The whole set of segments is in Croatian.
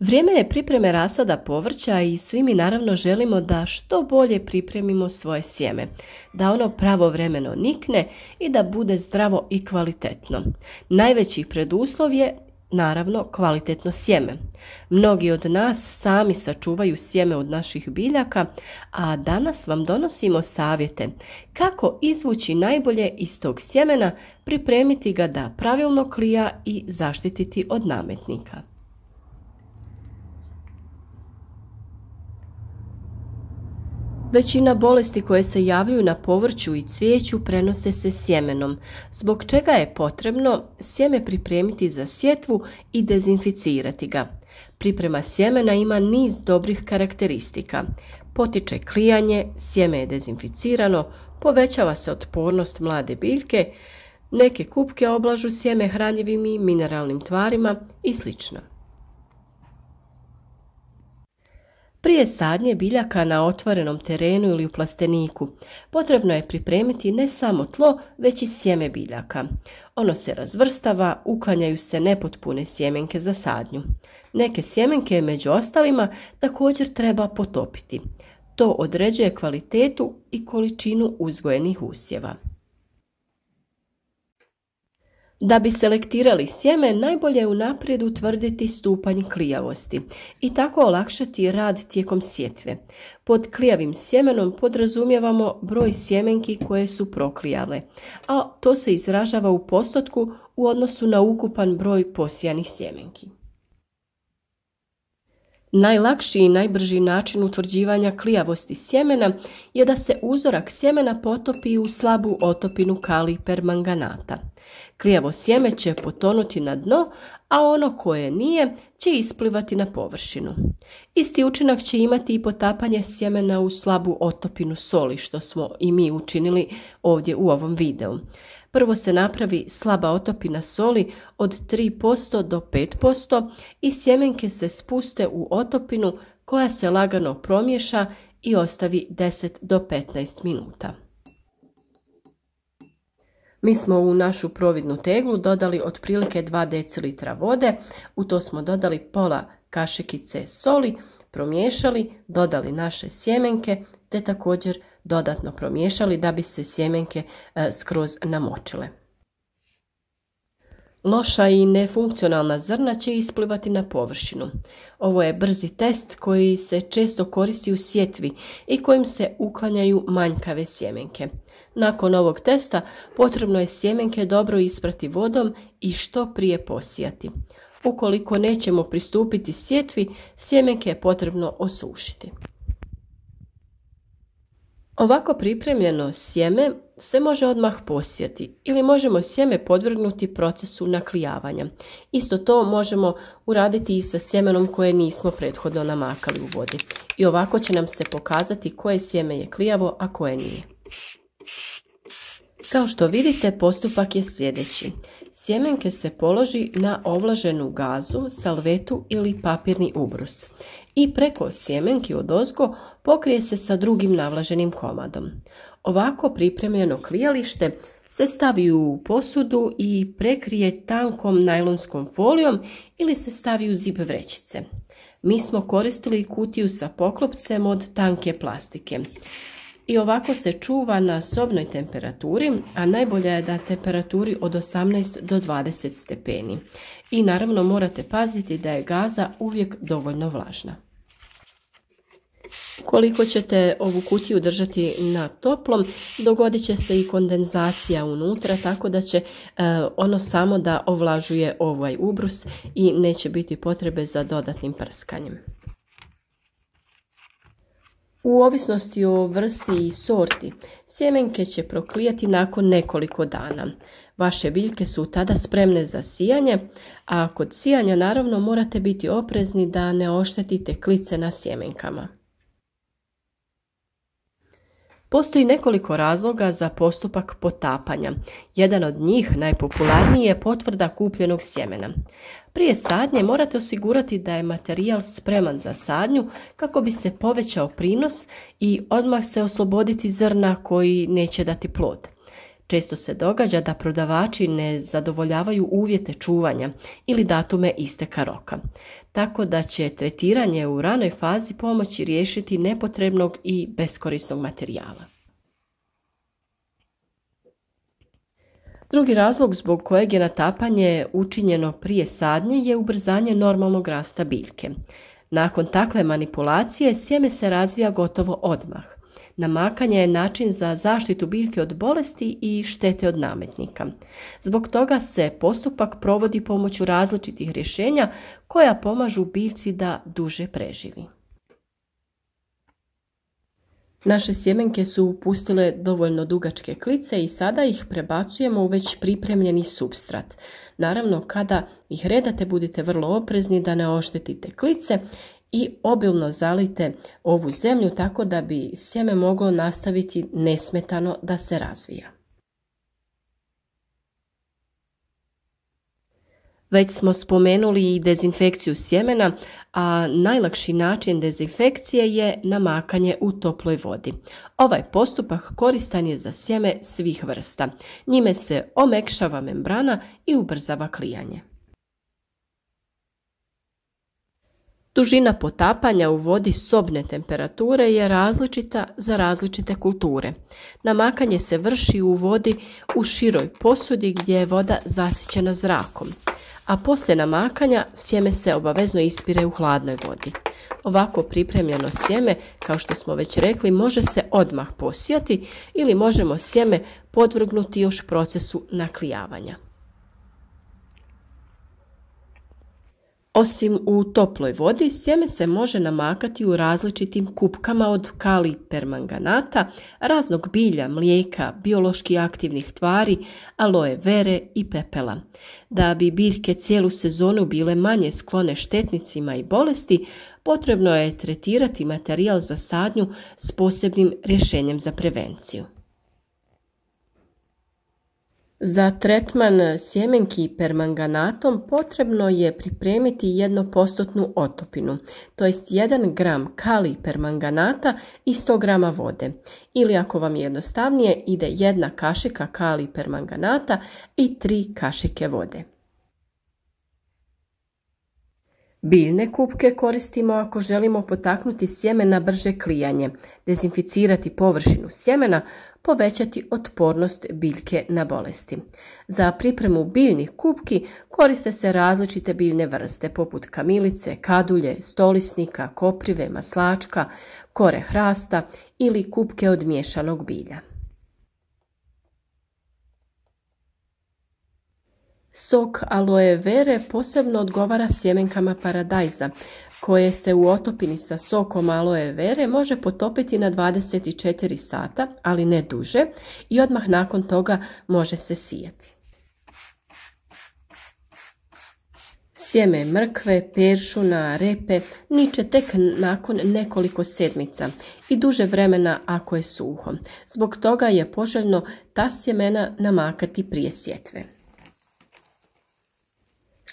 Vrijeme je pripreme rasada povrća i svi mi naravno želimo da što bolje pripremimo svoje sjeme, da ono pravovremeno nikne i da bude zdravo i kvalitetno. Najveći preduslov je naravno kvalitetno sjeme. Mnogi od nas sami sačuvaju sjeme od naših biljaka, a danas vam donosimo savjete kako izvući najbolje iz tog sjemena, pripremiti ga da pravilno klija i zaštititi od nametnika. Većina bolesti koje se javljaju na povrću i cvijeću prenose se sjemenom, zbog čega je potrebno sjeme pripremiti za sjetvu i dezinficirati ga. Priprema sjemena ima niz dobrih karakteristika. Potiče klijanje, sjeme je dezinficirano, povećava se otpornost mlade biljke, neke kupke oblažu sjeme hranjivim i mineralnim tvarima i sl. Prije sadnje biljaka na otvorenom terenu ili u plasteniku potrebno je pripremiti ne samo tlo, već i sjeme biljaka. Ono se razvrstava, uklanjaju se nepotpune sjemenke za sadnju. Neke sjemenke, među ostalima, također treba potopiti. To određuje kvalitetu i količinu uzgojenih usjeva. Da bi selektirali sjeme, najbolje je unaprijed utvrditi stupanj klijavosti i tako olakšati rad tijekom sjetve. Pod klijavim sjemenom podrazumijevamo broj sjemenki koje su proklijale, a to se izražava u postotku u odnosu na ukupan broj posijanih sjemenki. Najlakši i najbrži način utvrđivanja klijavosti sjemena je da se uzorak sjemena potopi u slabu otopinu kalij permanganata. Klijavo sjeme će potonuti na dno, a ono koje nije će isplivati na površinu. Isti učinak će imati i potapanje sjemena u slabu otopinu soli, što smo i mi učinili ovdje u ovom videu. Prvo se napravi slaba otopina soli od 3% do 5% i sjemenke se spuste u otopinu koja se lagano promiješa i ostavi 10 do 15 minuta. Mi smo u našu providnu teglu dodali otprilike 2 decilitra vode, u to smo dodali pola kašikice soli, promiješali, dodali naše sjemenke te također dodatno promiješali da bi se sjemenke skroz namočile. Loša i nefunkcionalna zrna će isplivati na površinu. Ovo je brzi test koji se često koristi u sjetvi i kojim se uklanjaju manjkave sjemenke. Nakon ovog testa potrebno je sjemenke dobro isprati vodom i što prije posijati. Ukoliko nećemo pristupiti sjetvi, sjemenke je potrebno osušiti. Ovako pripremljeno sjeme se može odmah posijati ili možemo sjeme podvrgnuti procesu naklijavanja. Isto to možemo uraditi i sa sjemenom koje nismo prethodno namakali u vodi. I ovako će nam se pokazati koje sjeme je klijavo, a koje nije. Kao što vidite, postupak je sljedeći. Sjemenke se položi na ovlaženu gazu, salvetu ili papirni ubrus i preko sjemenki odozgo pokrije se sa drugim navlaženim komadom. Ovako pripremljeno klijalište se stavi u posudu i prekrije tankom najlonskom folijom ili se stavi u zip vrećice. Mi smo koristili kutiju sa poklopcem od tanke plastike. I ovako se čuva na sobnoj temperaturi, a najbolja je na temperaturi od 18 do 20 stepeni. I naravno morate paziti da je gaza uvijek dovoljno vlažna. Koliko ćete ovu kutiju držati na toplom, dogodit će se i kondenzacija unutra, tako da će ono samo da ovlažuje ovaj ubrus i neće biti potrebe za dodatnim prskanjem. U ovisnosti o vrsti i sorti, sjemenke će proklijati nakon nekoliko dana. Vaše biljke su tada spremne za sijanje, a kod sijanja naravno morate biti oprezni da ne oštetite klice na sjemenkama. Postoji nekoliko razloga za postupak potapanja. Jedan od njih, najpopularniji, je potvrda kupljenog sjemena. Prije sadnje morate osigurati da je materijal spreman za sadnju kako bi se povećao prinos i odmah se osloboditi zrna koji neće dati plod. Često se događa da prodavači ne zadovoljavaju uvjete čuvanja ili datume isteka roka. Tako da će tretiranje u ranoj fazi pomoći riješiti nepotrebnog i beskorisnog materijala. Drugi razlog zbog kojeg je natapanje učinjeno prije sadnje je ubrzanje normalnog rasta biljke. Nakon takve manipulacije sjeme se razvija gotovo odmah. Namakanje je način za zaštitu biljke od bolesti i štete od nametnika. Zbog toga se postupak provodi pomoću različitih rješenja koja pomažu biljci da duže preživi. Naše sjemenke su pustile dovoljno dugačke klice i sada ih prebacujemo u već pripremljeni supstrat. Naravno, kada ih redate budite vrlo oprezni da ne oštetite klice i obilno zalijte ovu zemlju tako da bi sjeme moglo nastaviti nesmetano da se razvija. Već smo spomenuli i dezinfekciju sjemena, a najlakši način dezinfekcije je namakanje u toploj vodi. Ovaj postupak koristan je za sjeme svih vrsta. Njime se omekšava membrana i ubrzava klijanje. Dužina potapanja u vodi sobne temperature je različita za različite kulture. Namakanje se vrši u vodi u široj posudi gdje je voda zasićena zrakom, a poslije namakanja sjeme se obavezno ispire u hladnoj vodi. Ovako pripremljeno sjeme, kao što smo već rekli, može se odmah posijati ili možemo sjeme podvrgnuti još procesu naklijavanja. Osim u toploj vodi, sjeme se može namakati u različitim kupkama od kalij permanganata, raznog bilja, mlijeka, biološki aktivnih tvari, aloe vere i pepela. Da bi biljke cijelu sezonu bile manje sklone štetnicima i bolesti, potrebno je tretirati materijal za sadnju s posebnim rješenjem za prevenciju. Za tretman sjemenki permanganatom potrebno je pripremiti 1% otopinu, to jest 1 gram kalij permanganata i 100 grama vode. Ili ako vam je jednostavnije, ide 1 kašika kalij permanganata i 3 kašike vode. Biljne kupke koristimo ako želimo potaknuti sjeme na brže klijanje, dezinficirati površinu sjemena, povećati otpornost biljke na bolesti. Za pripremu biljnih kupki koriste se različite biljne vrste poput kamilice, kadulje, stolisnika, koprive, maslačka, kore hrasta ili kupke od miješanog bilja. Sok aloe vere posebno odgovara sjemenkama paradajza, koje se u otopini sa sokom aloe vere može potopiti na 24 sata, ali ne duže, i odmah nakon toga može se sijati. Sjeme mrkve, peršuna, repe niče tek nakon nekoliko sedmica i duže vremena ako je suho. Zbog toga je poželjno ta sjemena namakati prije sjetve.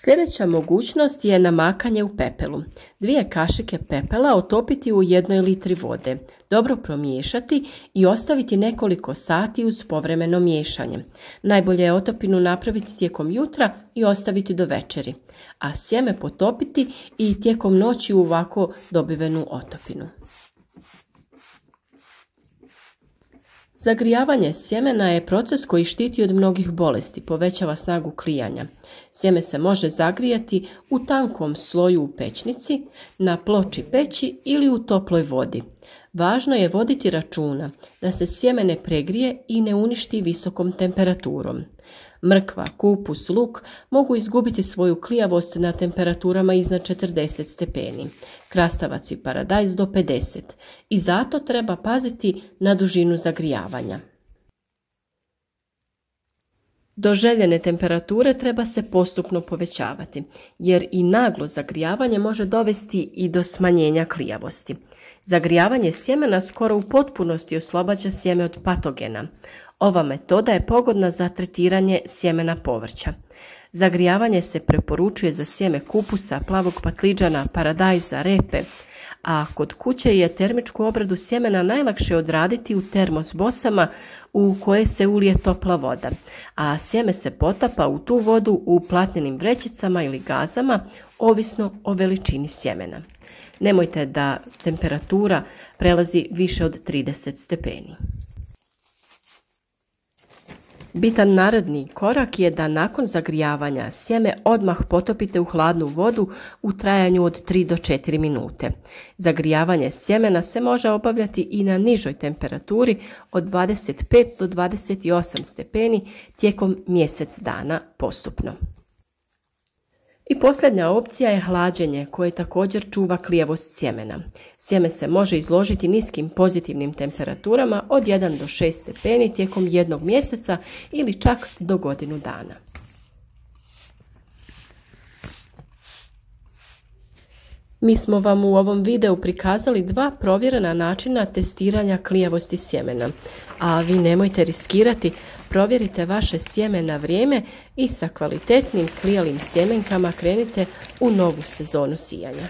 Sljedeća mogućnost je namakanje u pepelu. 2 kašike pepela otopiti u 1 litri vode, dobro promiješati i ostaviti nekoliko sati uz povremeno miješanje. Najbolje je otopinu napraviti tijekom jutra i ostaviti do večeri, a sjeme potopiti i tijekom noći u ovako dobivenu otopinu. Zagrijavanje sjemena je proces koji štiti od mnogih bolesti, povećava snagu klijanja. Sjeme se može zagrijati u tankom sloju u pećnici, na ploči peći ili u toploj vodi. Važno je voditi računa da se sjeme ne pregrije i ne uništi visokom temperaturom. Mrkva, kupus, luk mogu izgubiti svoju klijavost na temperaturama iznad 40 stepeni, krastavac i paradajz do 50 i zato treba paziti na dužinu zagrijavanja. Do željene temperature treba se postupno povećavati, jer i naglo zagrijavanje može dovesti i do smanjenja klijavosti. Zagrijavanje sjemena skoro u potpunosti oslobađa sjeme od patogena. Ova metoda je pogodna za tretiranje sjemena povrća. Zagrijavanje se preporučuje za sjeme kupusa, plavog patliđana, paradajza, repe, a kod kuće je termičku obradu sjemena najlakše odraditi u termos bocama u koje se ulije topla voda, a sjeme se potapa u tu vodu u platnenim vrećicama ili gazama, ovisno o veličini sjemena. Nemojte da temperatura prelazi više od 30 stepeni. Bitan naredni korak je da nakon zagrijavanja sjeme odmah potopite u hladnu vodu u trajanju od 3 do 4 minute. Zagrijavanje sjemena se može obavljati i na nižoj temperaturi od 25 do 28 stepeni tijekom mjesec dana postupno. I posljednja opcija je hlađenje koje također čuva klijavost sjemena. Sjeme se može izložiti niskim pozitivnim temperaturama od 1 do 6 stepeni tijekom jednog mjeseca ili čak do godinu dana. Mi smo vam u ovom videu prikazali 2 provjerena načina testiranja klijavosti sjemena, a vi nemojte riskirati, provjerite vaše sjeme na vrijeme i sa kvalitetnim klijalim sjemenkama krenite u novu sezonu sijanja.